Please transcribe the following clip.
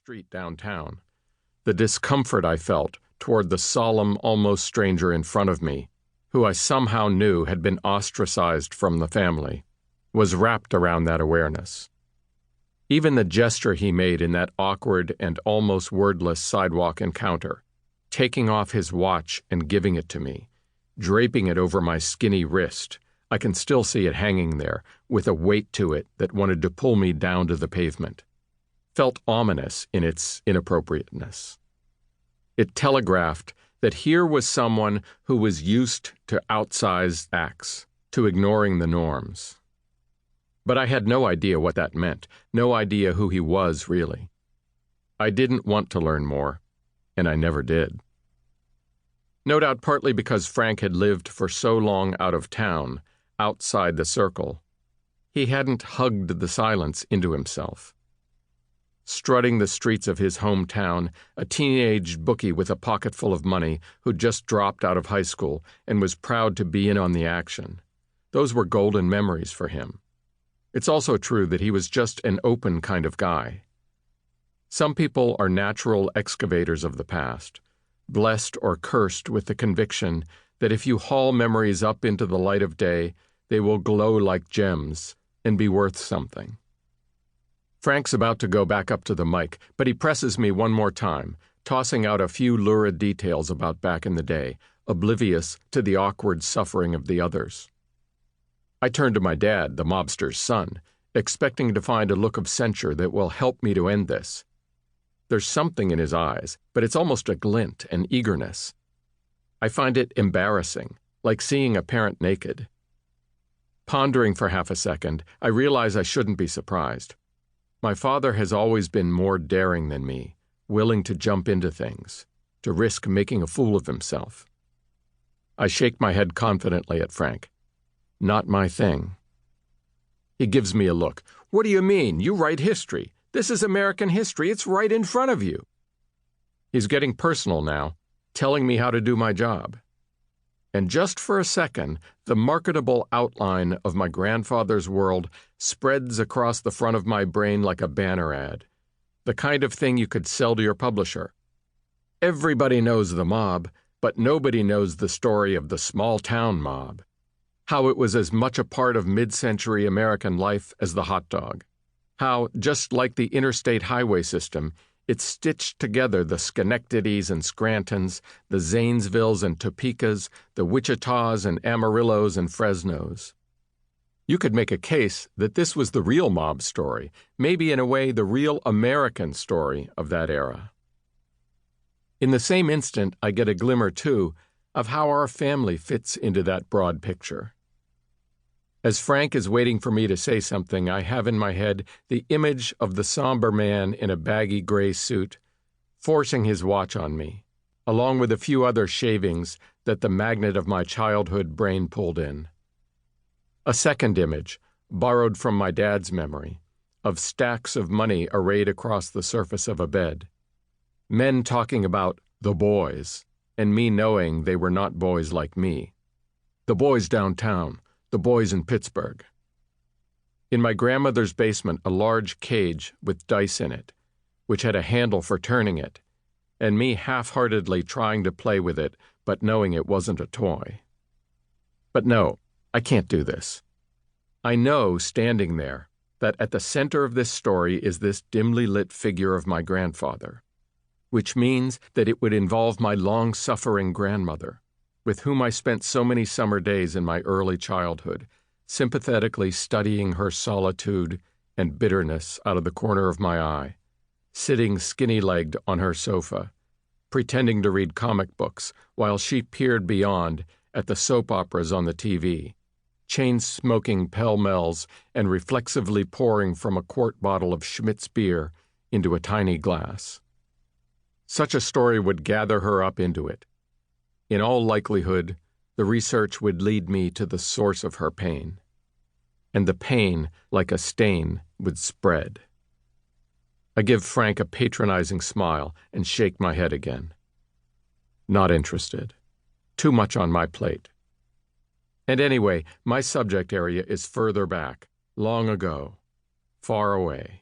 street downtown. The discomfort I felt toward the solemn, almost stranger in front of me, who I somehow knew had been ostracized from the family, was wrapped around that awareness. Even the gesture he made in that awkward and almost wordless sidewalk encounter, taking off his watch and giving it to me, draping it over my skinny wrist, I can still see it hanging there, with a weight to it that wanted to pull me down to the pavement, felt ominous in its inappropriateness. It telegraphed that here was someone who was used to outsized acts, to ignoring the norms. But I had no idea what that meant, no idea who he was really. I didn't want to learn more, and I never did. No doubt partly because Frank had lived for so long out of town, outside the circle, he hadn't hugged the silence into himself. Strutting the streets of his hometown, a teenage bookie with a pocket full of money who'd just dropped out of high school and was proud to be in on the action. Those were golden memories for him. It's also true that he was just an open kind of guy. Some people are natural excavators of the past, blessed or cursed with the conviction that if you haul memories up into the light of day, they will glow like gems and be worth something. Frank's about to go back up to the mic, but he presses me one more time, tossing out a few lurid details about back in the day, oblivious to the awkward suffering of the others. I turn to my dad, the mobster's son, expecting to find a look of censure that will help me to end this. There's something in his eyes, but it's almost a glint, an eagerness. I find it embarrassing, like seeing a parent naked. Pondering for half a second, I realize I shouldn't be surprised. My father has always been more daring than me, willing to jump into things, to risk making a fool of himself. I shake my head confidently at Frank. Not my thing. He gives me a look. What do you mean? You write history. This is American history. It's right in front of you. He's getting personal now, telling me how to do my job. And just for a second, the marketable outline of my grandfather's world spreads across the front of my brain like a banner ad, the kind of thing you could sell to your publisher. Everybody knows the mob, but nobody knows the story of the small-town mob, how it was as much a part of mid-century American life as the hot dog, how, just like the interstate highway system, it stitched together the Schenectadys and Scrantons, the Zanesvilles and Topecas, the Wichitas and Amarillos and Fresnos. You could make a case that this was the real mob story, maybe in a way the real American story of that era. In the same instant, I get a glimmer, too, of how our family fits into that broad picture. As Frank is waiting for me to say something, I have in my head the image of the somber man in a baggy gray suit, forcing his watch on me, along with a few other shavings that the magnet of my childhood brain pulled in. A second image, borrowed from my dad's memory, of stacks of money arrayed across the surface of a bed. Men talking about the boys, and me knowing they were not boys like me. The boys downtown. The boys in Pittsburgh. In my grandmother's basement, a large cage with dice in it, which had a handle for turning it, and me half-heartedly trying to play with it, but knowing it wasn't a toy. But no, I can't do this. I know, standing there, that at the center of this story is this dimly lit figure of my grandfather, which means that it would involve my long-suffering grandmother, with whom I spent so many summer days in my early childhood, sympathetically studying her solitude and bitterness out of the corner of my eye, sitting skinny-legged on her sofa, pretending to read comic books while she peered beyond at the soap operas on the TV, chain-smoking pell-mells and reflexively pouring from a quart bottle of Schmidt's beer into a tiny glass. Such a story would gather her up into it. In all likelihood, the research would lead me to the source of her pain, and the pain, like a stain, would spread. I give Frank a patronizing smile and shake my head again. Not interested. Too much on my plate. And anyway, my subject area is further back, long ago, far away.